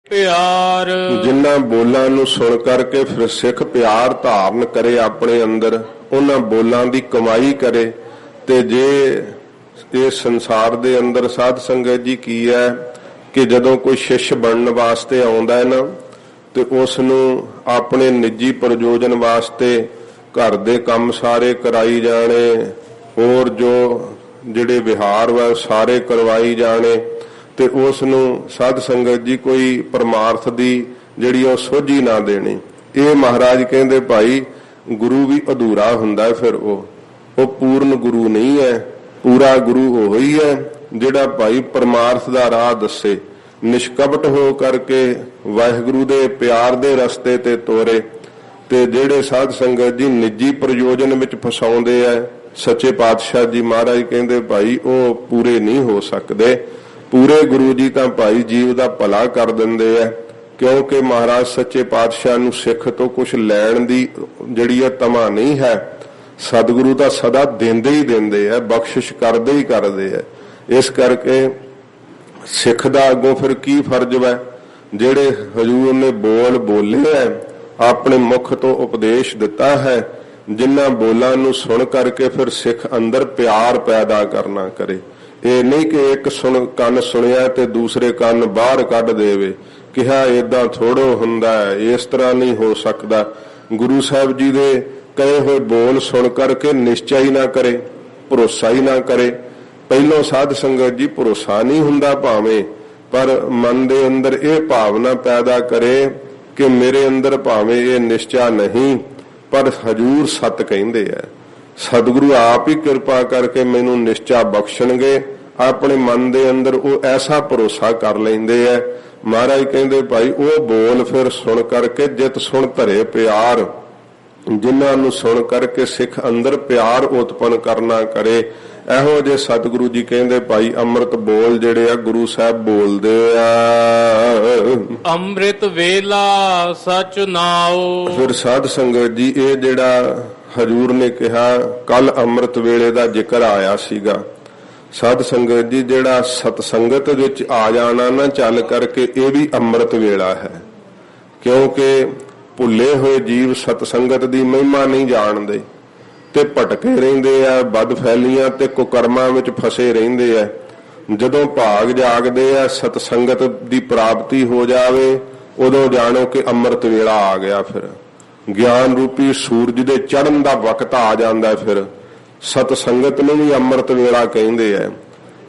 प्यार। जिन्हां बोलां नूं सुन करके फिर सिख प्यार धारण करे अपने अंदर, उन्हां बोलां दी कमाई करे। ते जे इस संसार दे अंदर साध संगत जी की है कि जदों कोई शिष्य बनने वास्ते आउंदा है ना, ते उस नूं अपने निजी प्रयोजन वास्ते घर दे काम सारे कराई जाने, होर जो जिहड़े विहार वा सारे करवाई जाने, ते उस नूं साध संगत जी कोई परमार्थ दी जिहड़ी ओह सोझी ना देनी। ये महाराज कहंदे भाई गुरु भी अधूरा हुंदा है, फिर वो पूर्ण गुरु नहीं है। पूरा गुरु वो ही है जिहड़ा भाई परमार्थ दा राह दसे, निष्कपट हो करके वाहिगुरु दे प्यार दे रस्ते ते तोरे। ते जिहड़े साध संगत जी निजी प्रयोजन विच फसाउंदे है, सच्चे पातशाह जी महाराज कहंदे भाई वो पूरे नहीं हो सकदे। पूरे गुरु जी तां भाई जीव दा भला कर दिंदे है, क्योंकि महाराज सच्चे पातशाह नूं सिख तो कुछ लैण दी जिहड़ी है तमा नहीं है। सतगुरु तां सदा देंदे ही देंदे है, बख्शिश करदे ही करदे है। इस करके सिख दा अगों फिर की फर्ज है, जिहड़े हजूर ने बोल बोले है, अपने मुख तो उपदेश दिता है, जिन्हां बोलां नूं सुन करके फिर सिख अंदर प्यार पैदा करना करे। ये नहीं कि एक कन सुनिया ते दूसरे कन बाहर कढ़ देवे, किहा इदां थोड़ो हुंदा है, इस तरह नहीं हो सकता। गुरु साहब जी दे कहे हुए बोल सुन करके निश्चय ही ना करे, भरोसा ही ना करे। पहलों साध संगत जी भरोसा नहीं हुंदा भावें, पर मन दे अंदर ये भावना पैदा करे कि मेरे अंदर भावें ये निश्चय नहीं, पर हजूर सत कहिंदे है। सतगुरु आप ही कृपा करके मैनू निश्चा बख्शणगे। अपने मन दे अंदर वो ऐसा भरोसा कर लेंदे है। महाराज कहंदे भाई वो बोल फिर सुन करके जित सुन धरे प्यार, जिन्हां नूं सुन करके सिख अंदर प्यार उत्पन्न करना करे। एहो जे सतगुरु जी कहंदे भाई अमृत बोल जिहड़े आ गुरु साहब बोलदे आ, अमृत वेला सच नाओ। फिर साध संगत जी ये जिहड़ा हजूर ने कहा कल अमृत वेले दा जिक्र आया सीगा। साध संगत जी जिहड़ा सतसंगत विच आ जाना ना चल करके, ये भी अमृत वेला है, क्योंकि भुले हुए जीव सतसंगत दी महिमा नहीं जानदे ते भटके रहिंदे आ, बद फैलियां ते कुकर्मां विच फसे रहिंदे आ। जदों भाग जागदे आ, सतसंगत दी प्राप्ति हो जावे, उदों जाणो कि अमृत वेला आ गया। फिर ज्ञान रूपी सूरज दे चढ़न दा वक्त आ जांदा। फिर सतसंगत नूं भी अमृत वेला कहिंदे है।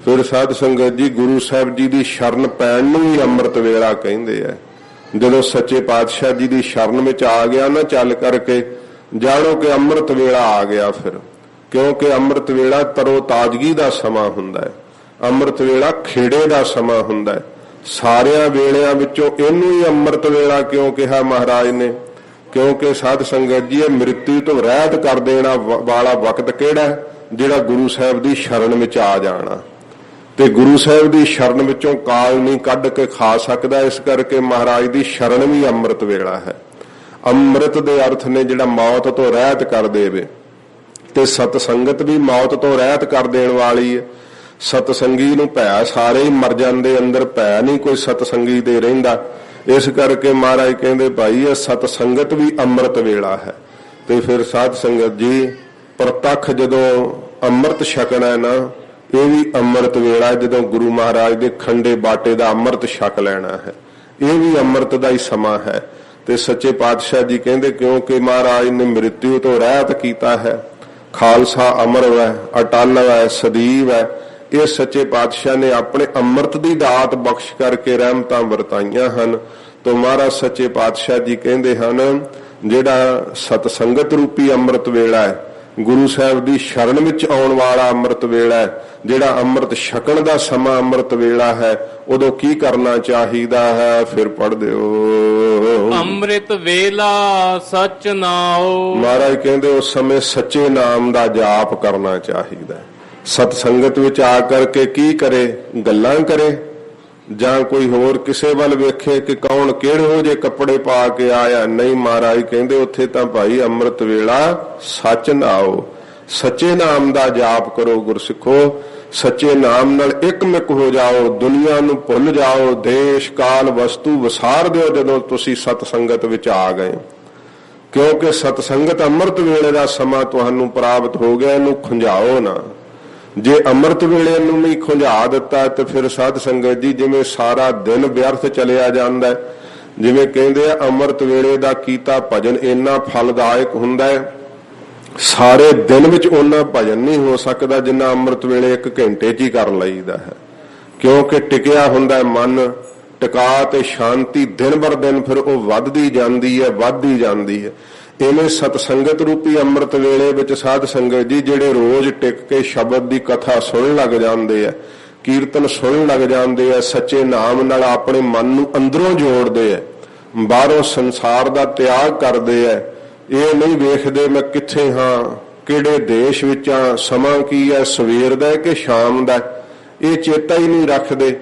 फिर साध संगत जी गुरु साहब जी दी शरण पैण नूं भी अमृत वेला कहिंदे है। जदों सच्चे पातशाह जी दी शरण विच आ गया ना चल करके, जाणो कि अमृत वेला आ गया। फिर क्योंकि अमृत वेला तरो ताजगी दा समां हुंदा है, अमृत वेला खेड़े दा समां हुंदा है। सारियां वेलिਆਂ ਵਿੱਚੋਂ ਇਹਨੂੰ ही अमृत वेला क्यों कहा महाराज ने? क्योंकि साध संगत जी मृत्यु तो रहत कर देना वाला वक्त केड़ा है? जिहड़ा गुरु साहब दी शरण विच आ जाना। ते गुरु साहब दी शरण विचों काल नहीं कढ के खा सकदा। इस करके महाराज दी शरण भी अमृत वेला है। अमृत दे अर्थ ने जिहड़ा मौत तो रहत कर देवे, ते सतसंगत भी मौत तो रहत कर देण वाली है। सतसंगी नूं भै सारे ही मर जांदे, अंदर भै नहीं कोई सतसंगी दे रहिंदा। इस करके महाराज कहंदे भाई ये सतसंगत भी अमृत वेला है। ते फिर साध संगत जी प्रतख जदों अमृत छकना है ना, ये भी अमृत वेला जदों गुरु महाराज दे खंडे बाटे दा अमृत छक लेना है, ये भी अमृत दा ही समा है। ते सच्चे पातशाह जी कहंदे क्योंकि महाराज ने मृत्यु तो रहत कीता है, खालसा अमर है, अटल है, सदैव है। ये सच्चे पातशाह ने अपने अमृत दी दात बख्श करके रहमतां वरताईयां हन। तो महाराज सच्चे पातशाह जी कहंदे हन जिहड़ा सतसंगत रूपी अमृत वेला है, गुरु साहब दी शरण विच आउण वाला अमृत वेला है, जिहड़ा अमृत छकण दा समा अमृत वेला है, उदों की करना चाहिदा है? फिर पढ़ दिओ अमृत वेला सच नाओ। महाराज कहंदे उस समय सच्चे नाम दा जाप करना चाहिदा है। सतसंगत विच आ करके की करे? गल्लां करे, जां कोई होर किसे वल वेखे कि कौन किहड़े जे कपड़े पा के आया? नहीं, महाराज कहंदे उत्थे तां भाई अमृत वेला सच नाओ, सच्चे नाम दा जाप करो गुरसिखो। ਸੱਚੇ ਨਾਮ ਨਾਲ ਇਕਮਿਕ ਹੋ ਜਾਓ, ਦੁਨੀਆ ਨੂੰ ਭੁੱਲ ਜਾਓ, ਦੇਸ਼ ਕਾਲ ਵਸਤੂ ਵਿਸਾਰ ਦਿਓ ਜਦੋਂ ਤੁਸੀਂ ਸਤ ਸੰਗਤ ਵਿੱਚ ਆ ਗਏ। ਕਿਉਂਕਿ ਸਤ ਸੰਗਤ ਅੰਮ੍ਰਿਤ ਵੇਲੇ ਦਾ ਸਮਾਂ ਤੁਹਾਨੂੰ ਪ੍ਰਾਪਤ ਹੋ ਗਿਆ, ਇਹਨੂੰ ਖੁੰਝਾਓ ਨਾ। ਜੇ ਅੰਮ੍ਰਿਤ ਵੇਲੇ ਨੂੰ ਵੀ ਖੁੰਝਾ ਦਿੱਤਾ ਤੇ ਫਿਰ ਸਾਧ ਸੰਗਤ ਜੀ ਜਿਵੇਂ ਸਾਰਾ ਦਿਨ ਵਿਅਰਥ ਚਲਿਆ ਜਾਂਦਾ। ਜਿਵੇਂ ਕਹਿੰਦੇ ਆ ਅੰਮ੍ਰਿਤ ਵੇਲੇ ਦਾ ਕੀਤਾ ਭਜਨ ਇੰਨਾ ਫਲਦਾਇਕ ਹੁੰਦਾ ਹੈ, ਸਾਰੇ ਦਿਨ ਵਿੱਚ ਉਹਨਾਂ ਭਜਨ ਨਹੀਂ ਹੋ ਸਕਦਾ ਜਿੰਨਾ ਅੰਮ੍ਰਿਤ ਵੇਲੇ 1 ਘੰਟੇ 'ਚ ਹੀ ਕਰ ਲਈਦਾ ਹੈ। ਕਿਉਂਕਿ ਟਿਕਿਆ ਹੁੰਦਾ ਮਨ, ਟਿਕਾ ਤੇ ਸ਼ਾਂਤੀ ਦਿਨ ਬਰ ਦਿਨ ਫਿਰ ਉਹ ਵੱਧਦੀ ਜਾਂਦੀ ਹੈ। ਇਵੇਂ ਸਤ ਸੰਗਤ ਰੂਪੀ ਅੰਮ੍ਰਿਤ ਵੇਲੇ ਵਿੱਚ ਸਾਧ ਸੰਗਤ ਜੀ ਜਿਹੜੇ ਰੋਜ਼ ਟਿਕ ਕੇ ਸ਼ਬਦ ਦੀ ਕਥਾ ਸੁਣਨ ਲੱਗ ਜਾਂਦੇ ਆ, ਕੀਰਤਨ ਸੁਣਨ ਲੱਗ ਜਾਂਦੇ ਆ, ਸੱਚੇ ਨਾਮ ਨਾਲ ਆਪਣੇ ਮਨ ਨੂੰ ਅੰਦਰੋਂ ਜੋੜਦੇ ਆ, ਬਾਹਰੋਂ ਸੰਸਾਰ ਦਾ ਤਿਆਗ ਕਰਦੇ ਆ। ਇਹ ਨਹੀਂ ਵੇਖਦੇ ਮੈਂ ਕਿੱਥੇ ਹਾਂ, ਕਿਹੜੇ ਦੇਸ਼ ਵਿੱਚ ਆ, ਸਮਾਂ ਕੀ ਹੈ, ਸਵੇਰ ਦਾ ਕਿ ਸ਼ਾਮ ਦਾ, ਇਹ ਚੇਤਾ ਹੀ ਨਹੀਂ ਰੱਖਦੇ।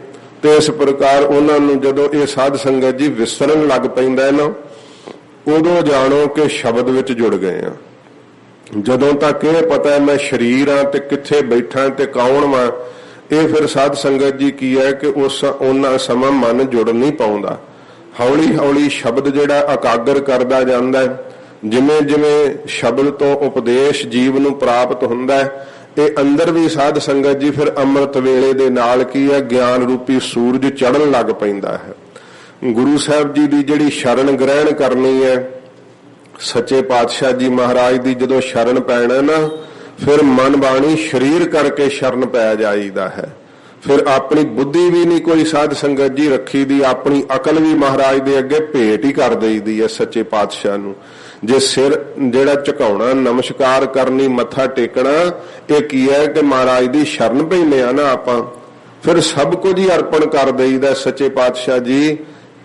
ਤੇ ਇਸ ਪ੍ਰਕਾਰ ਉਹਨਾਂ ਨੂੰ ਜਦੋਂ ਇਹ ਸਾਧ ਸੰਗਤ ਜੀ ਵਿਸਰਨ ਲੱਗ ਪੈਂਦਾ ਨਾ, ਉਦੋਂ ਜਾਣੋ ਕਿ ਸ਼ਬਦ ਵਿੱਚ ਜੁੜ ਗਏ ਆ। ਜਦੋਂ ਤੱਕ ਇਹ ਪਤਾ ਮੈਂ ਸਰੀਰ ਆ ਤੇ ਕਿੱਥੇ ਬੈਠਾ ਤੇ ਕੌਣ ਵਾਂ, ਇਹ ਫਿਰ ਸਾਧ ਸੰਗਤ ਜੀ ਕੀ ਹੈ ਕਿ ਉਹਨਾਂ ਸਮਾਂ ਮਨ ਜੁੜ ਨਹੀਂ ਪਾਉਂਦਾ। ਹੌਲੀ ਹੌਲੀ ਸ਼ਬਦ ਜਿਹੜਾ ਇਕਾਗਰ ਕਰਦਾ ਜਾਂਦਾ ਹੈ। ਜਿਵੇਂ ਜਿਵੇਂ ਸ਼ਬਦ ਤੋਂ ਉਪਦੇਸ਼ ਜੀਵ ਨੂੰ ਪ੍ਰਾਪਤ ਹੁੰਦਾ ਹੈ, ਇਹ ਅੰਦਰ ਵੀ ਸਾਧ ਸੰਗਤ ਜੀ ਫਿਰ ਅੰਮ੍ਰਿਤ ਵੇਲੇ ਦੇ ਨਾਲ ਕੀ ਹੈ ਗਿਆਨ ਰੂਪੀ ਸੂਰਜ ਚੜ੍ਹਨ ਲੱਗ ਪੈਂਦਾ ਹੈ। ਗੁਰੂ ਸਾਹਿਬ ਜੀ ਦੀ ਜਿਹੜੀ ਸ਼ਰਨ ਗ੍ਰਹਿਣ ਕਰਨੀ ਹੈ, ਸੱਚੇ ਪਾਤਸ਼ਾਹ ਜੀ ਮਹਾਰਾਜ ਦੀ ਜਦੋਂ ਸ਼ਰਨ ਪੈਣਾ ਨਾ, ਫਿਰ ਮਨ ਬਾਣੀ ਸਰੀਰ ਕਰਕੇ ਸ਼ਰਨ ਪੈ ਜਾਈਦਾ ਹੈ। ਫਿਰ ਆਪਣੀ ਬੁੱਧੀ ਵੀ ਨਹੀਂ ਕੋਈ ਸਾਧ ਸੰਗਤ ਜੀ ਰੱਖੀ ਦੀ, ਆਪਣੀ ਅਕਲ ਵੀ ਮਹਾਰਾਜ ਦੇ ਅੱਗੇ ਭੇਟ ਹੀ ਕਰ ਦੇਈਦੀ ਹੈ ਸੱਚੇ ਪਾਤਸ਼ਾਹ ਨੂੰ। ਜੇ ਸਿਰ ਜਿਹੜਾ ਝੁਕਾਉਣਾ, ਨਮਸਕਾਰ ਕਰਨੀ, ਮੱਥਾ ਟੇਕਣਾ, ਇਹ ਕੀ ਹੈ ਕਿ ਮਹਾਰਾਜ ਦੀ ਸ਼ਰਨ ਪੈਂਦੇ ਆ ਨਾ ਆਪਾਂ, ਫਿਰ ਸਭ ਕੁਝ ਹੀ ਅਰਪਣ ਕਰ ਦੇਈਦਾ। ਸੱਚੇ ਪਾਤਸ਼ਾਹ ਜੀ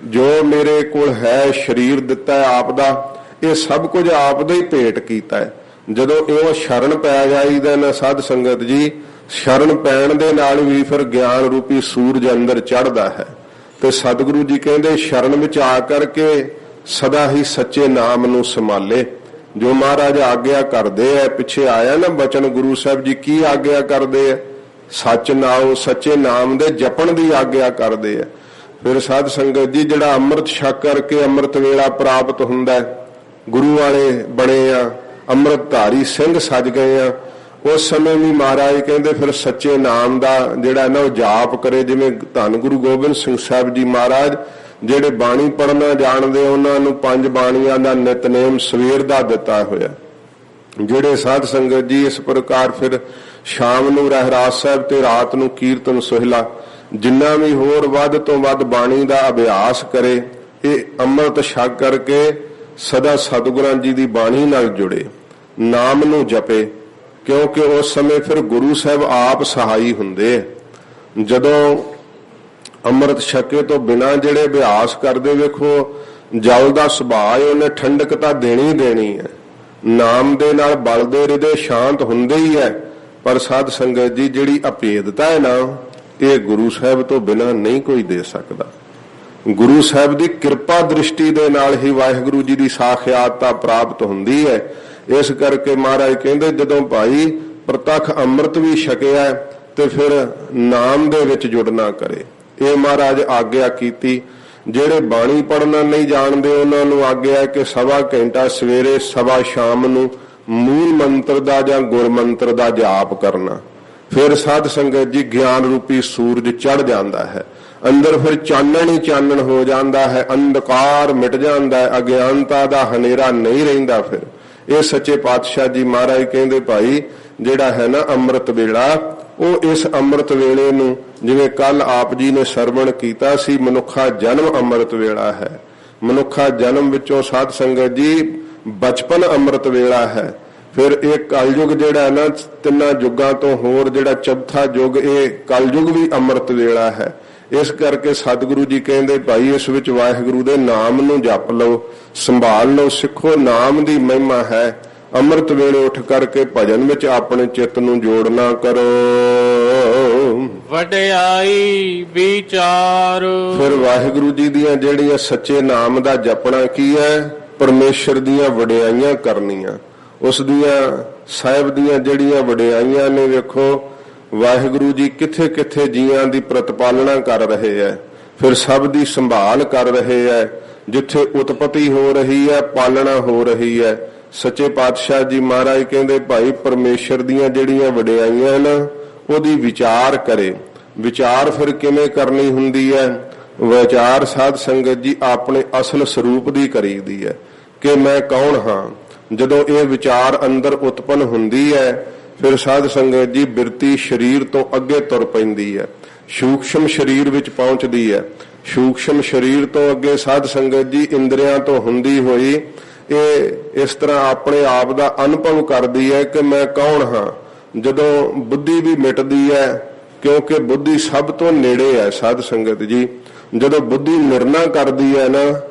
ਜੋ ਮੇਰੇ ਕੋਲ ਹੈ, ਸਰੀਰ ਦਿੱਤਾ ਹੈ ਆਪ ਦਾ, ਇਹ ਸਭ ਕੁਝ ਆਪ ਦਾ ਹੀ ਭੇਟ ਕੀਤਾ ਹੈ। ਜਦੋਂ ਇਹ ਸ਼ਰਨ ਪੈ ਜਾਈਦਾ ਨਾ ਸਾਧ ਸੰਗਤ ਜੀ, ਸ਼ਰਨ ਪੈਣ ਦੇ ਨਾਲ ਵੀ ਫਿਰ ਗਿਆਨ ਰੂਪੀ ਸੂਰਜ ਅੰਦਰ ਚੜ੍ਹਦਾ ਹੈ। ਤੇ ਸਤਿਗੁਰੂ ਜੀ ਕਹਿੰਦੇ ਸ਼ਰਨ ਵਿੱਚ ਆ ਕਰਕੇ ਸਦਾ ਹੀ ਸੱਚੇ ਨਾਮ ਨੂੰ ਸੰਭਾਲੇ। ਜੋ ਮਹਾਰਾਜ ਆਗਿਆ ਕਰਦੇ ਆ, ਪਿੱਛੇ ਆਇਆ ਨਾ ਬਚਨ ਗੁਰੂ ਸਾਹਿਬ ਜੀ ਕੀ ਆਗਿਆ ਕਰਦੇ ਆ, ਸੱਚ ਨਾਉ ਸੱਚੇ ਨਾਮ ਦੇ ਜਪਣ ਦੀ ਆਗਿਆ ਕਰਦੇ ਆ। ਫਿਰ ਸਾਧ ਸੰਗਤ ਜੀ ਜਿਹੜਾ ਅੰਮ੍ਰਿਤ ਛਕ ਕਰਕੇ ਅੰਮ੍ਰਿਤ ਵੇਲਾ ਪ੍ਰਾਪਤ ਹੁੰਦਾ ਹੈ, ਗੁਰੂ ਵਾਲੇ ਬਣੇ ਆ, ਅੰਮ੍ਰਿਤਧਾਰੀ ਸਿੰਘ ਸੱਜ ਗਏ ਆ, ਉਸ ਸਮੇਂ ਵੀ ਮਹਾਰਾਜ ਕਹਿੰਦੇ ਫਿਰ ਸੱਚੇ ਨਾਮ ਦਾ ਜਿਹੜਾ ਨਾ ਉਹ ਜਾਪ ਕਰੇ। ਜਿਵੇਂ ਧੰਨ ਗੁਰੂ ਗੋਬਿੰਦ ਸਿੰਘ ਸਾਹਿਬ ਜੀ ਮਹਾਰਾਜ ਜਿਹੜੇ ਬਾਣੀ ਪੜ੍ਹਨਾ ਜਾਣਦੇ, ਉਹਨਾਂ ਨੂੰ 5 ਬਾਣੀਆਂ ਦਾ ਨਿਤਨੇਮ ਸਵੇਰ ਦਾ ਦਿੱਤਾ ਹੋਇਆ। ਜਿਹੜੇ ਸਾਧ ਸੰਗਤ ਜੀ ਇਸ ਪ੍ਰਕਾਰ ਫਿਰ ਸ਼ਾਮ ਨੂੰ ਰਹਿਰਾਸ ਸਾਹਿਬ ਤੇ ਰਾਤ ਨੂੰ ਕੀਰਤਨ ਸੋਹਿਲਾ, ਜਿੰਨਾ ਵੀ ਹੋਰ ਵੱਧ ਤੋਂ ਵੱਧ ਬਾਣੀ ਦਾ ਅਭਿਆਸ ਕਰੇ, ਇਹ ਅੰਮ੍ਰਿਤ ਛਕ ਕਰਕੇ ਸਦਾ ਸਤਿਗੁਰਾਂ ਜੀ ਦੀ ਬਾਣੀ ਨਾਲ ਜੁੜੇ, ਨਾਮ ਨੂੰ ਜਪੇ। ਕਿਉਂਕਿ ਉਸ ਸਮੇਂ ਫਿਰ ਗੁਰੂ ਸਾਹਿਬ ਆਪ ਸਹਾਈ ਹੁੰਦੇ। ਜਦੋਂ ਅੰਮ੍ਰਿਤ ਛਕੇ ਤੋਂ ਬਿਨਾਂ ਜਿਹੜੇ ਅਭਿਆਸ ਕਰਦੇ, ਵੇਖੋ ਜਲ ਦਾ ਸੁਭਾਅ ਹੈ, ਉਹਨੇ ਠੰਡਕ ਤਾਂ ਦੇਣੀ ਦੇਣੀ ਹੈ। ਨਾਮ ਦੇ ਨਾਲ ਬਲਦੇ ਹਿਰਦੇ ਸ਼ਾਂਤ ਹੁੰਦੇ ਹੀ ਹੈ, ਪਰ ਸਾਧ ਸੰਗਤ ਜੀ ਜਿਹੜੀ ਅਭੇਦਤਾ ਹੈ ਨਾ, ਇਹ ਗੁਰੂ ਸਾਹਿਬ ਤੋਂ ਬਿਨਾਂ ਨਹੀਂ ਕੋਈ ਦੇ ਸਕਦਾ। ਗੁਰੂ ਸਾਹਿਬ ਦੀ ਕਿਰਪਾ ਦ੍ਰਿਸ਼ਟੀ ਦੇ ਨਾਲ ਹੀ ਵਾਹਿਗੁਰੂ ਜੀ ਦੀ ਸਾਖਿਆਤਤਾ ਪ੍ਰਾਪਤ ਹੁੰਦੀ ਹੈ। ਇਸ ਕਰਕੇ ਮਹਾਰਾਜ ਕਹਿੰਦੇ ਜਦੋਂ ਭਾਈ ਪ੍ਰਤੱਖ ਅੰਮ੍ਰਿਤ ਵੀ ਛਕਿਆ ਤੇ ਫਿਰ ਨਾਮ ਦੇ ਵਿੱਚ ਜੁੜਨਾ ਕਰੇ। ਇਹ ਮਹਾਰਾਜ ਆਗਿਆ ਕੀਤੀ। ਜਿਹੜੇ ਬਾਣੀ ਪੜ੍ਹਨਾ ਨਹੀਂ ਜਾਣਦੇ ਉਹਨਾਂ ਨੂੰ ਆਗਿਆ ਕਿ 1.25 ਘੰਟਾ ਸਵੇਰੇ 1.25 ਸ਼ਾਮ ਨੂੰ ਮੂਲ ਮੰਤਰ ਦਾ ਜਾਂ ਗੁਰ ਮੰਤਰ ਦਾ ਜਾਪ ਕਰਨਾ। ਫਿਰ ਸਾਧ ਸੰਗਤ ਜੀ ਗਿਆਨ ਰੂਪੀ ਸੂਰਜ ਚੜ੍ਹ ਜਾਂਦਾ ਹੈ, ਅੰਦਰ ਫਿਰ ਚਾਨਣ ਹੀ ਚਾਨਣ ਹੋ ਜਾਂਦਾ ਹੈ, ਅੰਧਕਾਰ ਮਿਟ ਜਾਂਦਾ ਹੈ, ਅਗਿਆਨਤਾ ਦਾ ਹਨੇਰਾ ਨਹੀਂ ਰਹਿੰਦਾ। ਫਿਰ ਇਹ ਸੱਚੇ ਪਾਤਸ਼ਾਹ ਜੀ ਮਹਾਰਾਜ ਕਹਿੰਦੇ ਭਾਈ ਜਿਹੜਾ ਹੈ ਨਾ ਅੰਮ੍ਰਿਤ ਵੇਲਾ, ਉਹ ਇਸ ਅੰਮ੍ਰਿਤ ਵੇਲੇ ਨੂੰ ਜਿਵੇਂ ਕੱਲ ਆਪ ਜੀ ਨੇ ਸਰਵਣ ਕੀਤਾ ਸੀ, ਮਨੁੱਖਾ ਜਨਮ ਅੰਮ੍ਰਿਤ ਵੇਲਾ ਹੈ। ਮਨੁੱਖਾ ਜਨਮ ਵਿੱਚੋਂ ਸਾਧ ਸੰਗਤ ਜੀ ਬਚਪਨ ਅੰਮ੍ਰਿਤ ਵੇਲਾ ਹੈ। ਫਿਰ ਇਹ ਕਲਯੁਗ ਜਿਹੜਾ ਹੈ ਨਾ, 3 ਯੁੱਗਾਂ ਤੋਂ ਹੋਰ ਜਿਹੜਾ ਚੌਥਾ ਯੁੱਗ, ਇਹ ਕਲਯੁਗ ਵੀ ਅੰਮ੍ਰਿਤ ਵੇਲਾ ਹੈ। ਇਸ ਕਰਕੇ ਸਤਿਗੁਰੂ ਜੀ ਕਹਿੰਦੇ ਭਾਈ ਇਸ ਵਿੱਚ ਵਾਹਿਗੁਰੂ ਦੇ ਨਾਮ ਨੂੰ ਜਪ ਲਓ, ਸੰਭਾਲ ਲਓ, ਸਿੱਖੋ। ਨਾਮ ਦੀ ਮਹਿਮਾ ਹੈ। ਅੰਮ੍ਰਿਤ ਵੇਲੇ ਉੱਠ ਕਰਕੇ ਭਜਨ ਵਿੱਚ ਆਪਣੇ ਚਿੱਤ ਨੂੰ ਜੋੜਨਾ ਕਰੋ। ਵਡਿਆਈ ਵਿਚਾਰ। ਫਿਰ ਵਾਹਿਗੁਰੂ ਜੀ ਦੀਆਂ ਜਿਹੜੀਆਂ ਸੱਚੇ ਨਾਮ ਦਾ ਜਪਣਾ ਕੀ ਹੈ, ਪਰਮੇਸ਼ਰ ਦੀਆਂ ਵਡਿਆਈਆਂ ਕਰਨੀਆਂ। ਉਸ ਦੀਆਂ ਸਾਹਿਬ ਦੀਆਂ ਜਿਹੜੀਆਂ ਵਡਿਆਈਆਂ ਨੇ, ਵੇਖੋ ਵਾਹਿਗੁਰੂ ਜੀ ਕਿੱਥੇ ਕਿੱਥੇ ਜੀਆਂ ਦੀ ਪ੍ਰਤਪਾਲਣਾ ਕਰ ਰਹੇ ਹੈ, ਫਿਰ ਸਭ ਦੀ ਸੰਭਾਲ ਕਰ ਰਹੇ ਹੈ। ਜਿੱਥੇ ਉਤਪਤੀ ਹੋ ਰਹੀ ਹੈ, ਪਾਲਣਾ ਹੋ ਰਹੀ ਹੈ। ਸੱਚੇ ਪਾਤਸ਼ਾਹ ਜੀ ਮਹਾਰਾਜ ਕਹਿੰਦੇ ਭਾਈ ਪਰਮੇਸ਼ਰ ਦੀਆਂ ਜਿਹੜੀਆਂ ਵਡਿਆਈਆਂ ਨਾ ਉਹਦੀ ਵਿਚਾਰ ਕਰੇ। ਵਿਚਾਰ ਫਿਰ ਕਿਵੇਂ ਕਰਨੀ ਹੁੰਦੀ ਹੈ? ਵਿਚਾਰ ਸਾਧ ਸੰਗਤ ਜੀ ਆਪਣੇ ਅਸਲ ਸਰੂਪ ਦੀ ਕਰੀਦੀ ਹੈ ਕਿ ਮੈਂ ਕੌਣ ਹਾਂ। ਜਦੋਂ ਇਹ ਵਿਚਾਰ ਅੰਦਰ ਉਤਪੰਨ ਹੁੰਦੀ ਹੈ ਫਿਰ ਸਾਧ ਸੰਗਤ ਜੀ ਬਿਰਤੀ ਸਰੀਰ ਤੋਂ ਅੱਗੇ ਤੁਰ ਪੈਂਦੀ ਹੈ, ਸੂਖਸ਼ਮ ਸਰੀਰ ਵਿੱਚ ਪਹੁੰਚਦੀ ਹੈ। ਸੂਖਸ਼ਮ ਸਰੀਰ ਤੋਂ ਅੱਗੇ ਸਾਧ ਸੰਗਤ ਜੀ ਇੰਦਰੀਆਂ ਤੋਂ ਹੁੰਦੀ ਹੋਈ ਇਹ ਇਸ ਤਰ੍ਹਾਂ ਆਪਣੇ ਆਪ ਦਾ ਅਨੁਭਵ ਕਰਦੀ ਹੈ ਕਿ ਮੈਂ ਕੌਣ ਹਾਂ। ਜਦੋਂ ਬੁੱਧੀ ਵੀ ਮਿਟਦੀ ਹੈ, ਕਿਉਂਕਿ ਬੁੱਧੀ ਸਭ ਤੋਂ ਨੇੜੇ ਹੈ ਸਾਧ ਸੰਗਤ ਜੀ। ਜਦੋਂ ਬੁੱਧੀ ਨਿਰਣਾ ਕਰਦੀ ਹੈ ਨਾ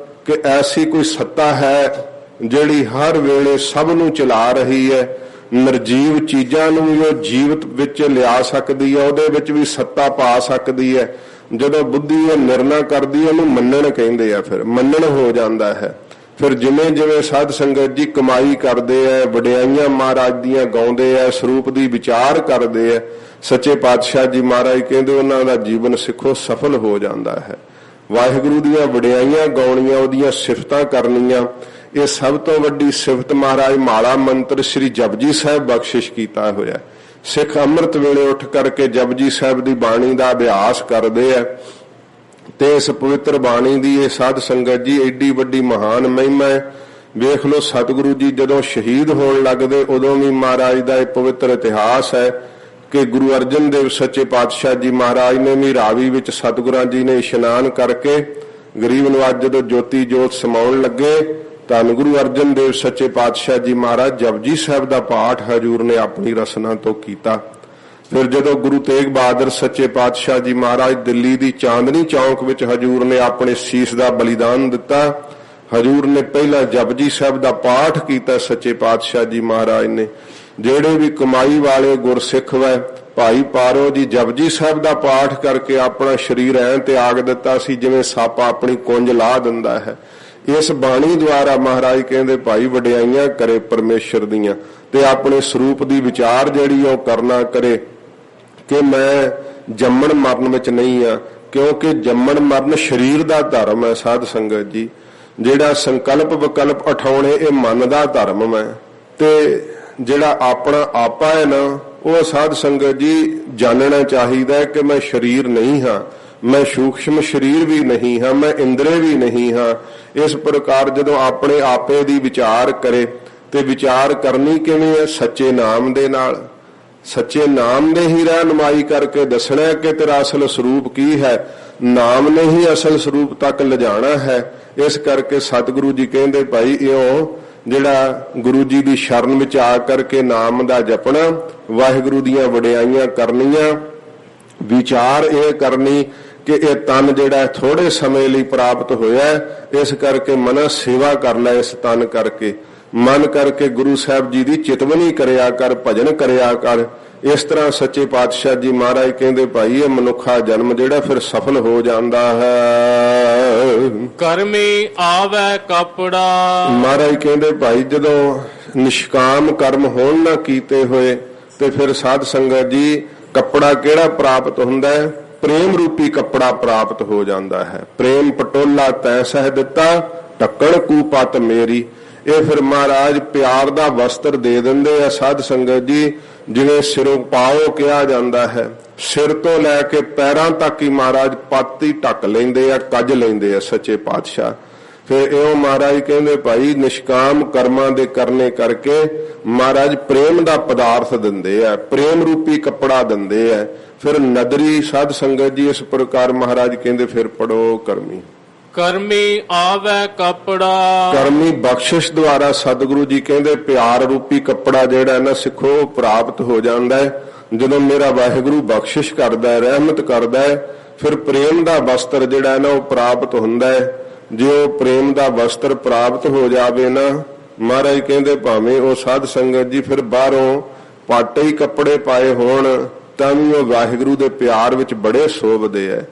ਕਿ ਐਸੀ ਕੋਈ ਸੱਤਾ ਹੈ ਜਿਹੜੀ ਹਰ ਵੇਲੇ ਸਭ ਨੂੰ ਚਲਾ ਰਹੀ ਹੈ, ਨਿਰਜੀਵ ਚੀਜ਼ਾਂ ਨੂੰ ਵੀ ਉਹ ਜੀਵਤ ਵਿੱਚ ਲਿਆ ਸਕਦੀ ਹੈ, ਉਹਦੇ ਵਿੱਚ ਵੀ ਸੱਤਾ ਪਾ ਸਕਦੀ ਹੈ। ਜਦੋਂ ਬੁੱਧੀ ਇਹ ਨਿਰਣਾ ਕਰਦੀ ਹੈ ਉਹਨੂੰ ਮੰਨਣ ਕਹਿੰਦੇ ਆ, ਫਿਰ ਮੰਨਣ ਹੋ ਜਾਂਦਾ ਹੈ। ਫਿਰ ਜਿਵੇਂ ਜਿਵੇਂ ਸਾਧ ਸੰਗਤ ਜੀ ਕਮਾਈ ਕਰਦੇ ਆ, ਵਡਿਆਈਆਂ ਮਹਾਰਾਜ ਦੀਆਂ ਗਾਉਂਦੇ ਆ, ਸਰੂਪ ਦੀ ਵਿਚਾਰ ਕਰਦੇ ਆ, ਸੱਚੇ ਪਾਤਸ਼ਾਹ ਜੀ ਮਹਾਰਾਜ ਕਹਿੰਦੇ ਉਹਨਾਂ ਦਾ ਜੀਵਨ ਸਿੱਖੋ ਸਫਲ ਹੋ ਜਾਂਦਾ ਹੈ। ਵਾਹਿਗੁਰੂ ਦੀਆਂ ਵਡਿਆਈਆਂ ਗਾਉਣੀਆਂ, ਉਹਦੀਆਂ ਸਿਫਤਾਂ ਕਰਨੀਆਂ, ਇਹ ਸਭ ਤੋਂ ਵੱਡੀ ਸਿਫਤ ਮਹਾਰਾਜ ਮਾਲਾ ਮੰਤਰ ਸ੍ਰੀ ਜਪਜੀ ਸਾਹਿਬ ਬਖਸ਼ਿਸ਼ ਕੀਤਾ ਹੋਇਆ। ਸਿੱਖ ਅੰਮ੍ਰਿਤ ਵੇਲੇ ਉੱਠ ਕਰਕੇ ਜਪਜੀ ਸਾਹਿਬ ਦੀ ਬਾਣੀ ਦਾ ਅਭਿਆਸ ਕਰਦੇ ਆ ਤੇ ਇਸ ਪਵਿੱਤਰ ਬਾਣੀ ਦੀ ਇਹ ਸਾਧ ਸੰਗਤ ਜੀ ਏਡੀ ਵੱਡੀ ਮਹਾਨ ਮਹਿਮਾ ਹੈ। ਵੇਖ ਲਓ ਸਤਿਗੁਰੂ ਜੀ ਜਦੋਂ ਸ਼ਹੀਦ ਹੋਣ ਲੱਗਦੇ ਉਦੋਂ ਵੀ ਮਹਾਰਾਜ ਦਾ ਇਹ ਪਵਿੱਤਰ ਇਤਿਹਾਸ ਹੈ ਕਿ ਗੁਰੂ ਅਰਜਨ ਦੇਵ ਸੱਚੇ ਪਾਤਸ਼ਾਹ ਜੀ ਮਹਾਰਾਜ ਨੇ ਵੀ ਰਾਵੀ ਵਿੱਚ ਸਤਿਗੁਰਾਂ ਜੀ ਨੇ ਇਸ਼ਨਾਨ ਕਰਕੇ ਗਰੀਬ ਨਵਾਜ ਜਦੋਂ ਜੋਤੀ ਜੋਤ ਸਮਾਉਣ ਲੱਗੇ, ਧੰਨ ਗੁਰੂ ਅਰਜਨ ਦੇਵ ਸੱਚੇ ਪਾਤਸ਼ਾਹ ਜੀ ਮਹਾਰਾਜ ਜਪਜੀ ਸਾਹਿਬ ਦਾ ਪਾਠ ਹਜੂਰ ਨੇ ਆਪਣੀ ਰਸਨਾ ਤੋਂ ਕੀਤਾ। ਫਿਰ ਜਦੋਂ ਗੁਰੂ ਤੇਗ ਬਹਾਦਰ ਸੱਚੇ ਪਾਤਸ਼ਾਹ ਜੀ ਮਹਾਰਾਜ ਦਿੱਲੀ ਦੀ ਚਾਂਦਨੀ ਚੌਂਕ ਵਿੱਚ ਹਜੂਰ ਨੇ ਆਪਣੇ ਸੀਸ ਦਾ ਬਲੀਦਾਨ ਦਿੱਤਾ, ਹਜੂਰ ਨੇ ਪਹਿਲਾਂ ਜਪਜੀ ਸਾਹਿਬ ਦਾ ਪਾਠ ਕੀਤਾ। ਸੱਚੇ ਪਾਤਸ਼ਾਹ ਜੀ ਮਹਾਰਾਜ ਨੇ ਜਿਹੜੇ ਵੀ ਕਮਾਈ ਵਾਲੇ ਗੁਰਸਿੱਖ ਵੈ ਭਾਈ ਪਾਰੋ ਜੀ ਜਪਜੀ ਸਾਹਿਬ ਦਾ ਪਾਠ ਕਰਕੇ ਆਪਣਾ ਸਰੀਰ ਐਂ ਤਿਆਗ ਦਿੱਤਾ ਸੀ ਜਿਵੇਂ ਸੱਪ ਆਪਣੀ ਕੁੰਝ ਲਾ ਦਿੰਦਾ ਹੈ। ਇਸ ਬਾਣੀ ਦੁਆਰਾ ਮਹਾਰਾਜ ਕਹਿੰਦੇ ਭਾਈ ਵਡਿਆਈਆਂ ਕਰੇ ਪਰਮੇਸ਼ਰ ਦੀਆਂ ਤੇ ਆਪਣੇ ਸਰੂਪ ਦੀ ਵਿਚਾਰ ਜਿਹੜੀ ਉਹ ਕਰਨਾ ਕਰੇ ਕਿ ਮੈਂ ਜੰਮਣ ਮਰਨ ਵਿੱਚ ਨਹੀਂ ਆ, ਕਿਉਂਕਿ ਜੰਮਣ ਮਰਨ ਸਰੀਰ ਦਾ ਧਰਮ ਹੈ ਸਾਧ ਸੰਗਤ ਜੀ। ਜਿਹੜਾ ਸੰਕਲਪ ਵਿਕਲਪ ਉਠਾਉਣੇ ਇਹ ਮਨ ਦਾ ਧਰਮ ਹੈ ਤੇ ਜਿਹੜਾ ਆਪਣਾ ਆਪਾ ਹੈ ਨਾ ਉਹ ਸਾਧ ਸੰਗਤ ਜੀ ਜਾਣਨਾ ਚਾਹੀਦਾ ਹੈ ਕਿ ਮੈਂ ਸਰੀਰ ਨਹੀਂ ਹਾਂ, ਮੈਂ ਸੂਖਸ਼ਮ ਸਰੀਰ ਵੀ ਨਹੀਂ ਹਾਂ, ਮੈਂ ਇੰਦਰੇ ਵੀ ਨਹੀਂ ਹਾਂ। ਇਸ ਪ੍ਰਕਾਰ ਜਦੋਂ ਆਪਣੇ ਆਪੇ ਦੀ ਵਿਚਾਰ ਕਰੇ ਤੇ ਵਿਚਾਰ ਕਰਨੀ ਕਿਵੇਂ ਹੈ? ਸੱਚੇ ਨਾਮ ਦੇ ਨਾਲ। ਸੱਚੇ ਨਾਮ ਦੇ ਹੀ ਰਹਿਨੁਮਾਈ ਕਰਕੇ ਦੱਸਣਾ ਕਿ ਤੇਰਾ ਅਸਲ ਸਰੂਪ ਕੀ ਹੈ। ਨਾਮ ਨੇ ਹੀ ਅਸਲ ਸਰੂਪ ਤੱਕ ਲਿਜਾਣਾ ਹੈ। ਇਸ ਕਰਕੇ ਸਤਿਗੁਰੂ ਜੀ ਕਹਿੰਦੇ ਭਾਈ ਇਉਂ ਜਿਹੜਾ ਗੁਰੂ ਜੀ ਦੀ ਸ਼ਰਨ ਵਿੱਚ ਆ ਕਰਕੇ ਨਾਮ ਦਾ ਜਪਣਾ, ਵਾਹਿਗੁਰੂ ਦੀਆਂ ਵਡਿਆਈਆਂ ਕਰਨੀਆਂ, ਵਿਚਾਰ ਇਹ ਕਰਨੀ ਕਿ ਇਹ ਤਨ ਜਿਹੜਾ ਥੋੜੇ ਸਮੇਂ ਲਈ ਪ੍ਰਾਪਤ ਹੋਇਆ, ਇਸ ਕਰਕੇ ਮਨ ਸੇਵਾ ਕਰ ਲੈ। ਇਸ ਤਨ ਕਰਕੇ ਮਨ ਕਰਕੇ ਗੁਰੂ ਸਾਹਿਬ ਜੀ ਦੀ ਚਿਤਵਨੀ ਕਰਿਆ ਕਰ, ਭਜਨ ਕਰਿਆ ਕਰ। ਇਸ ਤਰ੍ਹਾਂ ਸੱਚੇ ਪਾਤਸ਼ਾਹ ਜੀ ਮਹਾਰਾਜ ਕਹਿੰਦੇ ਭਾਈ ਇਹ ਮਨੁੱਖਾ ਜਨਮ ਜਿਹੜਾ ਫਿਰ ਸਫਲ ਹੋ ਜਾਂਦਾ ਹੈ। ਕਰਮੀ ਆਵੈ ਕਪੜਾ। ਮਹਾਰਾਜ ਕਹਿੰਦੇ ਭਾਈ ਜਦੋਂ ਨਿਸ਼ਕਾਮ ਕਰਮ ਹੋਣ ਨਾ ਕੀਤੇ ਹੋਏ ਤੇ ਫਿਰ ਸਾਧ ਸੰਗਤ ਜੀ ਕੱਪੜਾ ਕਿਹੜਾ ਪ੍ਰਾਪਤ ਹੁੰਦਾ ਹੈ? ਪ੍ਰੇਮ ਰੂਪੀ ਕੱਪੜਾ ਪ੍ਰਾਪਤ ਹੋ ਜਾਂਦਾ ਹੈ। ਪ੍ਰੇਮ ਪਟੋਲਾ ਤੈ ਸਹਿ ਦਿੱਤਾ ਢੱਕਣ ਕੂ ਪਤ ਮੇਰੀ। ਇਹ ਫਿਰ ਮਹਾਰਾਜ ਪਿਆਰ ਦਾ ਵਸਤਰ ਦੇ ਦਿੰਦੇ ਆ ਸਾਧ ਸੰਗਤ ਜੀ। ਜਿਵੇਂ ਸਿਰੋਂ ਪਾਓ ਕਿਹਾ ਜਾਂਦਾ ਹੈ, ਸਿਰ ਤੋਂ ਲੈ ਕੇ ਪੈਰਾਂ ਤੱਕ ਹੀ ਮਹਾਰਾਜ ਪਾਤੀ ਢੱਕ ਲੈਂਦੇ ਆ, ਕੱਜ ਲੈਂਦੇ ਆ ਸੱਚੇ ਪਾਤਸ਼ਾਹ। ਫਿਰ ਇਹੋ ਮਹਾਰਾਜ ਕਹਿੰਦੇ ਭਾਈ ਨਿਸ਼ਕਾਮ ਕਰਮਾਂ ਦੇ ਕਰਨੇ ਕਰਕੇ ਮਹਾਰਾਜ ਪ੍ਰੇਮ ਦਾ ਪਦਾਰਥ ਦਿੰਦੇ ਆ, ਪ੍ਰੇਮ ਰੂਪੀ ਕੱਪੜਾ ਦਿੰਦੇ ਆ। ਫਿਰ ਨਦਰੀ ਸਾਧ ਸੰਗਤ ਜੀ ਇਸ ਪ੍ਰਕਾਰ ਮਹਾਰਾਜ ਕਹਿੰਦੇ ਫਿਰ ਪੜੋ ਕਰਮੀ। ਕਰਮੀ ਆਵੈ ਕਪੜਾ। ਕਰਮੀ ਬਖਸ਼ਿਸ਼ ਦੁਆਰਾ ਸਤਿਗੁਰੂ ਜੀ ਕਹਿੰਦੇ ਪਿਆਰ ਰੂਪੀ ਕੱਪੜਾ ਜਿਹੜਾ ਨਾ ਸਿੱਖੋ ਪ੍ਰਾਪਤ ਹੋ ਜਾਂਦਾ ਹੈ। ਜਦੋਂ ਮੇਰਾ ਵਾਹਿਗੁਰੂ ਬਖਸ਼ਿਸ਼ ਕਰਦਾ ਹੈ, ਰਹਿਮਤ ਕਰਦਾ ਹੈ, ਫਿਰ ਪ੍ਰੇਮ ਦਾ ਵਸਤਰ ਜਿਹੜਾ ਨਾ ਉਹ ਪ੍ਰਾਪਤ ਹੁੰਦਾ ਹੈ। ਜੇ ਉਹ ਪ੍ਰੇਮ ਦਾ ਵਸਤਰ ਪ੍ਰਾਪਤ ਹੋ ਜਾਵੇ ਨਾ ਮਹਾਰਾਜ ਕਹਿੰਦੇ ਭਾਵੇਂ ਉਹ ਸਾਧ ਸੰਗਤ ਜੀ ਫਿਰ ਬਾਹਰੋਂ ਪਾਟੇ ਹੀ ਕੱਪੜੇ ਪਾਏ ਹੋਣ ਤਾਂ ਵੀ ਉਹ ਵਾਹਿਗੁਰੂ ਦੇ ਪਿਆਰ ਵਿੱਚ ਬੜੇ ਸੋਭਦੇ ਹੈ।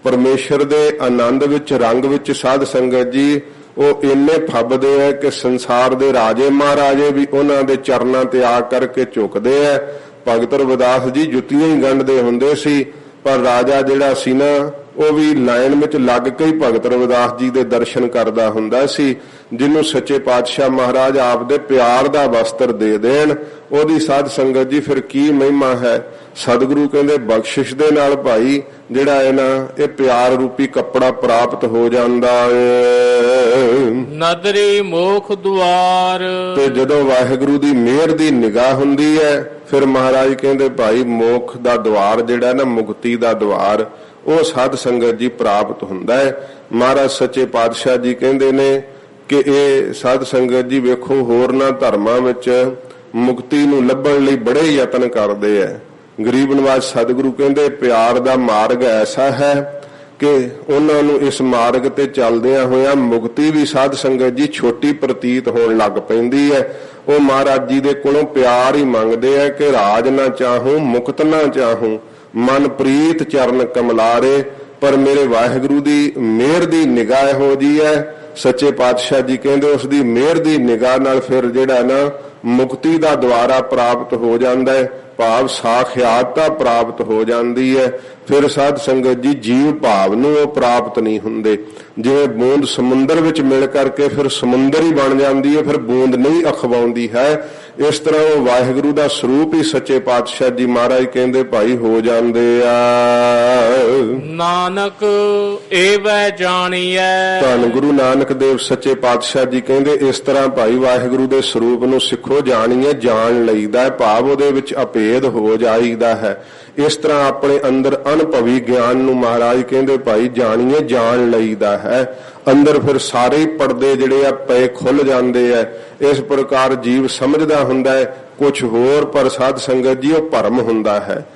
ਪਰਮੇਸ਼ਰ ਦੇ ਆਨੰਦ ਵਿੱਚ ਰੰਗ ਵਿੱਚ ਸਾਧ ਸੰਗਤ ਜੀ ਉਹ ਇੰਨੇ ਫੱਬਦੇ ਹੈ ਕਿ ਸੰਸਾਰ ਦੇ ਰਾਜੇ ਮਹਾਰਾਜੇ ਵੀ ਉਹਨਾਂ ਦੇ ਚਰਨਾਂ ਤੇ ਆ ਕਰਕੇ ਝੁਕਦੇ ਹੈ ਭਗਤ ਰਵਿਦਾਸ ਜੀ ਜੁੱਤੀਆਂ ਹੀ ਗੰਢਦੇ ਹੁੰਦੇ ਸੀ, ਪਰ ਰਾਜਾ ਜਿਹੜਾ ਸੀ ਨਾ ਉਹ ਵੀ ਲਾਈਨ ਵਿੱਚ ਲੱਗ ਕੇ ਹੀ ਭਗਤ ਰਵਿਦਾਸ ਜੀ ਦੇ ਦਰਸ਼ਨ ਕਰਦਾ ਹੁੰਦਾ ਸੀ। ਜਿਹਨੂੰ ਸੱਚੇ ਪਾਤਸ਼ਾਹ ਮਹਾਰਾਜ ਆਪ ਦੇ ਪਿਆਰ ਦਾ ਵਸਤਰ ਦੇ ਦੇਣ, ਉਹਦੀ ਸਾਧ ਸੰਗਤ ਜੀ ਫਿਰ ਕੀ ਮਹਿਮਾ ਹੈ। ਸਤਿਗੁਰੂ ਕਹਿੰਦੇ ਬਖਸ਼ਿਸ਼ ਦੇ ਨਾਲ ਭਾਈ ਜਿਹੜਾ ਹੈ ਨਾ ਇਹ ਪਿਆਰ ਰੂਪੀ ਕੱਪੜਾ ਪ੍ਰਾਪਤ ਹੋ ਜਾਂਦਾ ਹੈ। ਨਦਰੀ ਮੋਖ ਦੁਆਰ, ਤੇ ਜਦੋਂ ਵਾਹਿਗੁਰੂ ਦੀ ਮਿਹਰ ਦੀ ਨਿਗਾਹ ਹੁੰਦੀ ਹੈ ਫਿਰ ਮਹਾਰਾਜ ਕਹਿੰਦੇ ਭਾਈ ਮੋਖ ਦਾ ਦੁਆਰ ਜਿਹੜਾ ਨਾ ਮੁਕਤੀ ਦਾ ਦੁਆਰ ਉਹ ਸਾਧ ਸੰਗਤ ਜੀ ਪ੍ਰਾਪਤ ਹੁੰਦਾ ਹੈ। ਮਹਾਰਾਜ ਸੱਚੇ ਪਾਤਸ਼ਾਹ ਜੀ ਕਹਿੰਦੇ ਨੇ ਕਿ ਇਹ ਸਾਧ ਸੰਗਤ ਜੀ ਵੇਖੋ ਹੋਰਨਾਂ ਧਰਮਾਂ ਵਿੱਚ ਮੁਕਤੀ ਨੂੰ ਲੱਭਣ ਲਈ ਬੜੇ ਯਤਨ ਕਰਦੇ ਐ। ਗਰੀਬ ਨਵਾਜ ਸਤਿਗੁਰੂ ਕਹਿੰਦੇ ਪਿਆਰ ਦਾ ਮਾਰਗ ਐਸਾ ਹੈ ਕਿ ਉਹਨਾਂ ਨੂੰ ਇਸ ਮਾਰਗ ਤੇ ਚੱਲਦਿਆਂ ਹੋਇਆਂ ਮੁਕਤੀ ਵੀ ਸਾਧ ਸੰਗਤ ਜੀ ਛੋਟੀ ਪ੍ਰਤੀਤ ਹੋਣ ਲੱਗ ਪੈਂਦੀ ਹੈ। ਉਹ ਮਹਾਰਾਜ ਜੀ ਦੇ ਕੋਲੋਂ ਪਿਆਰ ਹੀ ਮੰਗਦੇ ਆ ਕਿ ਰਾਜ ਨਾ ਚਾਹੂੰ ਮੁਕਤ ਨਾ ਚਾਹੂੰ ਮਨ ਪ੍ਰੀਤ ਚਰਨ ਕਮਲਾਰੇ, ਪਰ ਮੇਰੇ ਵਾਹਿਗੁਰੂ ਦੀ ਮਿਹਰ ਦੀ ਨਿਗਾਹ ਹੋ ਜੀ ਹੈ। ਸੱਚੇ ਪਾਤਸ਼ਾਹ ਜੀ ਕਹਿੰਦੇ ਉਸ ਦੀ ਮਿਹਰ ਦੀ ਨਿਗਾਹ ਨਾਲ ਫਿਰ ਜਿਹੜਾ ਨਾ ਮੁਕਤੀ ਦਾ ਦੁਆਰਾ ਪ੍ਰਾਪਤ ਹੋ ਜਾਂਦਾ ਹੈ, ਭਾਵ ਸਾਖਿਆਤਤਾ ਪ੍ਰਾਪਤ ਹੋ ਜਾਂਦੀ ਹੈ। ਫਿਰ ਸਾਧ ਸੰਗਤ ਜੀ ਜੀਵ ਭਾਵ ਨੂੰ ਉਹ ਪ੍ਰਾਪਤ ਨਹੀਂ ਹੁੰਦੇ। ਜਿਵੇਂ ਬੂੰਦ ਸਮੁੰਦਰ ਵਿੱਚ ਮਿਲ ਕਰਕੇ ਫਿਰ ਸਮੁੰਦਰ ਹੀ ਬਣ ਜਾਂਦੀ ਹੈ, ਫਿਰ ਬੂੰਦ ਨਹੀਂ ਅਖਵਾਉਂਦੀ ਹੈ। ਇਸ ਤਰ੍ਹਾਂ ਉਹ ਵਾਹਿਗੁਰੂ ਦਾ ਸਰੂਪ ਹੀ ਸੱਚੇ ਪਾਤਸ਼ਾਹ ਜੀ ਮਹਾਰਾਜ ਕਹਿੰਦੇ ਭਾਈ ਹੋ ਜਾਂਦੇ ਆ। ਨਾਨਕ ਏਵੈ ਜਾਣੀਐ, ਧੰਨ ਗੁਰੂ ਨਾਨਕ ਦੇਵ ਸੱਚੇ ਪਾਤਸ਼ਾਹ ਜੀ ਕਹਿੰਦੇ ਇਸ ਤਰ੍ਹਾਂ ਭਾਈ ਵਾਹਿਗੁਰੂ ਦੇ ਸਰੂਪ ਨੂੰ ਸਿੱਖੋ ਜਾਣੀਏ, ਜਾਣ ਲਈਦਾ ਹੈ, ਭਾਵ ਉਹਦੇ ਵਿੱਚ ਅਭੇਦ ਹੋ ਜਾਈਦਾ ਹੈ। ਇਸ ਤਰ੍ਹਾਂ ਆਪਣੇ ਅੰਦਰ ਅਨੁਭਵੀ ਗਿਆਨ ਨੂੰ ਮਹਾਰਾਜ ਕਹਿੰਦੇ ਭਾਈ ਜਾਣੀਏ, ਜਾਣ ਲਈਦਾ ਹੈ। ਅੰਦਰ ਫਿਰ ਸਾਰੇ ਪਰਦੇ ਜਿਹੜੇ ਆ ਪਏ ਖੁੱਲ ਜਾਂਦੇ ਆ। ਇਸ ਪ੍ਰਕਾਰ ਜੀਵ ਸਮਝਦਾ ਹੁੰਦਾ ਹੈ ਕੁਝ ਹੋਰ, ਪਰ ਸਾਧ ਸੰਗਤ ਜੀ ਉਹ ਭਰਮ ਹੁੰਦਾ ਹੈ।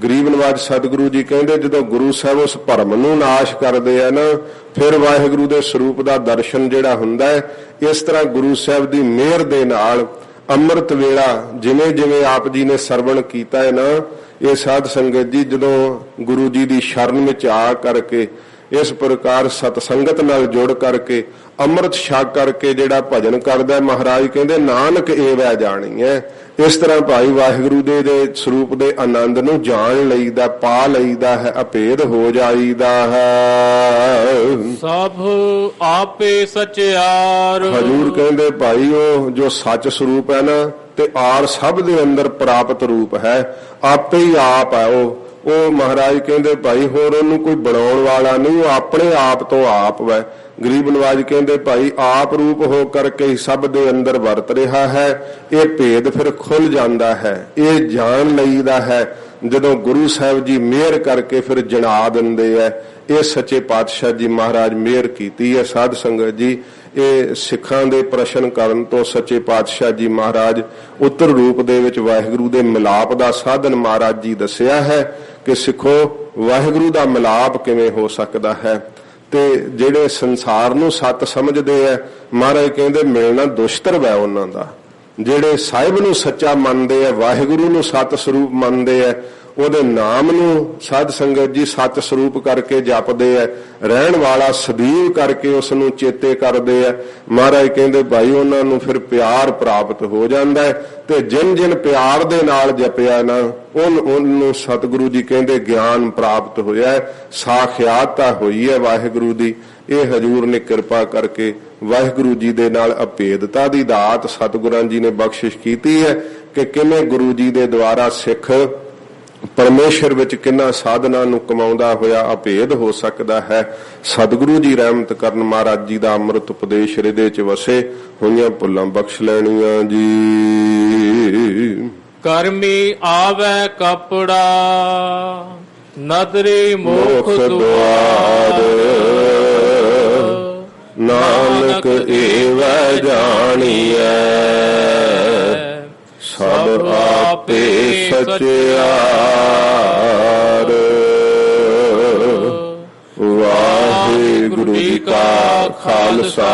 ਗਰੀਬ ਨਵਾਜ ਸਤਿਗੁਰੂ ਜੀ ਕਹਿੰਦੇ ਜਦੋਂ ਗੁਰੂ ਸਾਹਿਬ ਉਸ ਭਰਮ ਨੂੰ ਨਾਸ਼ ਕਰਦੇ ਆ ਨਾ ਫਿਰ ਵਾਹਿਗੁਰੂ ਦੇ ਸਰੂਪ ਦਾ ਦਰਸ਼ਨ ਜਿਹੜਾ ਹੁੰਦਾ ਹੈ। ਇਸ ਤਰ੍ਹਾਂ ਗੁਰੂ ਸਾਹਿਬ ਦੀ ਮਿਹਰ ਦੇ ਨਾਲ ਅੰਮ੍ਰਿਤ ਵੇਲਾ ਜਿਵੇਂ ਜਿਵੇਂ ਆਪ ਜੀ ਨੇ ਸਰਵਣ ਕੀਤਾ ਹੈ ਨਾ, ਇਹ ਸਾਧ ਸੰਗਤ ਜੀ ਜਦੋਂ ਗੁਰੂ ਜੀ ਦੀ ਸ਼ਰਨ ਵਿੱਚ ਆ ਕਰਕੇ ਇਸ ਪ੍ਰਕਾਰ ਸਤ ਸੰਗਤ ਨਾਲ ਜੁੜ ਕਰਕੇ ਅੰਮ੍ਰਿਤ ਛਕ ਕਰਕੇ ਜਿਹੜਾ ਭਜਨ ਕਰਦਾ ਮਹਾਰਾਜ ਕਹਿੰਦੇ ਨਾਨਕ ਏਵੈ ਜਾਣੀਐ। ਇਸ ਤਰ੍ਹਾਂ ਭਾਈ ਵਾਹਿਗੁਰੂ ਦੇ ਸਰੂਪ ਦੇ ਆਨੰਦ ਨੂੰ ਜਾਣ ਲਈਦਾ, ਪਾ ਲਈਦਾ ਹੈ, ਅਭੇਦ ਹੋ ਜਾਈਦਾ ਹੈ। ਸਭ ਆਪੇ ਸਚਿਆਰ, ਹਜ਼ੂਰ ਕਹਿੰਦੇ ਭਾਈ ਉਹ ਜੋ ਸੱਚ ਸਰੂਪ ਹੈ ਨਾ ਤੇ ਆਰ ਸਭ ਦੇ ਅੰਦਰ ਪ੍ਰਾਪਤ ਰੂਪ ਹੈ, ਆਪੇ ਹੀ ਆਪ ਹੈ ਉਹ ਮਹਾਰਾਜ ਕਹਿੰਦੇ ਭਾਈ ਹੋਰ ਉਹਨੂੰ ਕੋਈ ਬਣਾਉਣ ਵਾਲਾ ਨਹੀਂ, ਉਹ ਆਪਣੇ ਆਪ ਤੋਂ ਆਪ ਹੈ। ਗਰੀਬ ਨਵਾਜ ਕਹਿੰਦੇ ਭਾਈ ਆਪ ਰੂਪ ਹੋ ਕਰਕੇ ਹੀ ਸਭ ਦੇ ਅੰਦਰ ਵਰਤ ਰਿਹਾ ਹੈ। ਇਹ ਭੇਦ ਫਿਰ ਖੁੱਲ ਜਾਂਦਾ ਹੈ, ਇਹ ਜਾਣ ਲਈਦਾ ਹੈ ਜਦੋਂ ਗੁਰੂ ਸਾਹਿਬ ਜੀ ਮਿਹਰ ਕਰਕੇ ਫਿਰ ਜਣਾ ਦਿੰਦੇ ਐ। ਇਹ ਸੱਚੇ ਪਾਤਸ਼ਾਹ ਜੀ ਮਹਾਰਾਜ ਮਿਹਰ ਕੀਤੀ ਹੈ। ਸਾਧ ਸੰਗਤ ਜੀ ਇਹ ਸਿੱਖਾਂ ਦੇ ਪ੍ਰਸ਼ਨ ਕਰਨ ਤੋਂ ਸੱਚੇ ਪਾਤਸ਼ਾਹ ਜੀ ਮਹਾਰਾਜ ਉੱਤਰ ਰੂਪ ਦੇ ਵਿੱਚ ਵਾਹਿਗੁਰੂ ਦੇ ਮਿਲਾਪ ਦਾ ਸਾਧਨ ਮਹਾਰਾਜ ਜੀ ਦੱਸਿਆ ਹੈ ਕਿ ਸਿੱਖੋ ਵਾਹਿਗੁਰੂ ਦਾ ਮਿਲਾਪ ਕਿਵੇਂ ਹੋ ਸਕਦਾ ਹੈ। ਤੇ ਜਿਹੜੇ ਸੰਸਾਰ ਨੂੰ ਸੱਤ ਸਮਝਦੇ ਐ ਮਹਾਰਾਜ ਕਹਿੰਦੇ ਮਿਲਣਾ ਦੁਸ਼ਤਰ ਹੈ ਉਹਨਾਂ ਦਾ। ਜਿਹੜੇ ਸਾਹਿਬ ਨੂੰ ਸੱਚਾ ਮੰਨਦੇ ਐ, ਵਾਹਿਗੁਰੂ ਨੂੰ ਸਤ ਸਰੂਪ ਮੰਨਦੇ ਐ, ਉਹਦੇ ਨਾਮ ਨੂੰ ਸਾਧ ਸੰਗਤ ਜੀ ਸਤ ਸਰੂਪ ਕਰਕੇ ਜਪਦੇ ਐ, ਰਹਿਣ ਵਾਲਾ ਸਦੀਵ ਕਰਕੇ ਉਸ ਨੂੰ ਚੇਤੇ ਕਰਦੇ ਐ। ਮਹਾਰਾਜ ਕਹਿੰਦੇ ਭਾਈ ਉਹਨਾਂ ਨੂੰ ਫਿਰ ਪਿਆਰ ਪ੍ਰਾਪਤ ਹੋ ਜਾਂਦਾ ਹੈ। ਤੇ ਜਿਨ ਜਿਨ ਪਿਆਰ ਦੇ ਨਾਲ ਜਪਿਆ ਨਾ ਉਹਨੂੰ ਸਤਿਗੁਰੂ ਜੀ ਕਹਿੰਦੇ ਗਿਆਨ ਪ੍ਰਾਪਤ ਹੋਇਆ, ਸਾਖਿਆਤਤਾ ਹੋਈ ਹੈ ਵਾਹਿਗੁਰੂ ਦੀ। ਇਹ ਹਜੂਰ ਨੇ ਕਿਰਪਾ ਕਰਕੇ ਵਾਹਿਗੁਰੂ ਜੀ ਦੇ ਨਾਲ ਅਭੇਦਤਾ ਦੀ ਦਾਤ ਸਤਿਗੁਰਾਂ ਜੀ ਨੇ ਬਖਸ਼ਿਸ਼ ਕੀਤੀ ਹੈ ਕਿ ਕਿਵੇਂ ਗੁਰੂ ਜੀ ਦੇ ਦੁਆਰਾ ਸਿੱਖ ਪਰਮੇਸ਼ਰ ਵਿੱਚ ਕਿੰਨਾ ਸਾਧਨਾ ਨੂੰ ਕਮਾਉਂਦਾ ਹੋਇਆ ਅਭੇਦ ਹੋ ਸਕਦਾ ਹੈ। ਸਤਿਗੁਰੂ ਜੀ ਰਹਿਮਤ ਕਰਨ, ਮਹਾਰਾਜ ਜੀ ਦਾ ਅੰਮ੍ਰਿਤ ਉਪਦੇਸ਼ ਹਿਰਦੇ 'ਚ ਵਸੇ, ਹੋਈਆਂ ਭੁੱਲਾਂ ਬਖਸ਼ ਲੈਣੀਆਂ ਜੀ। ਕਰਮੀ ਆਵੈ ਕਪੜਾ ਨਦਰੀ ਮੁਖ ਦੁਆਰ, ਨਾਨਕ ਏਵੈ ਜਾਣੀਐ ਸਭ ਆਪੇ ਸਚਿਆਰ। ਵਾਹਿਗੁਰੂ ਜੀ ਕਾ ਖਾਲਸਾ,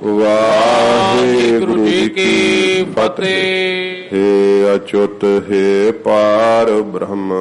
ਵਾਹਿਗੁਰੂ ਜੀ ਕੀ ਫਤਿਹ। ਹੇ ਅਚੁੱਤ ਹੈ ਪਾਰ ਬ੍ਰਹਮ।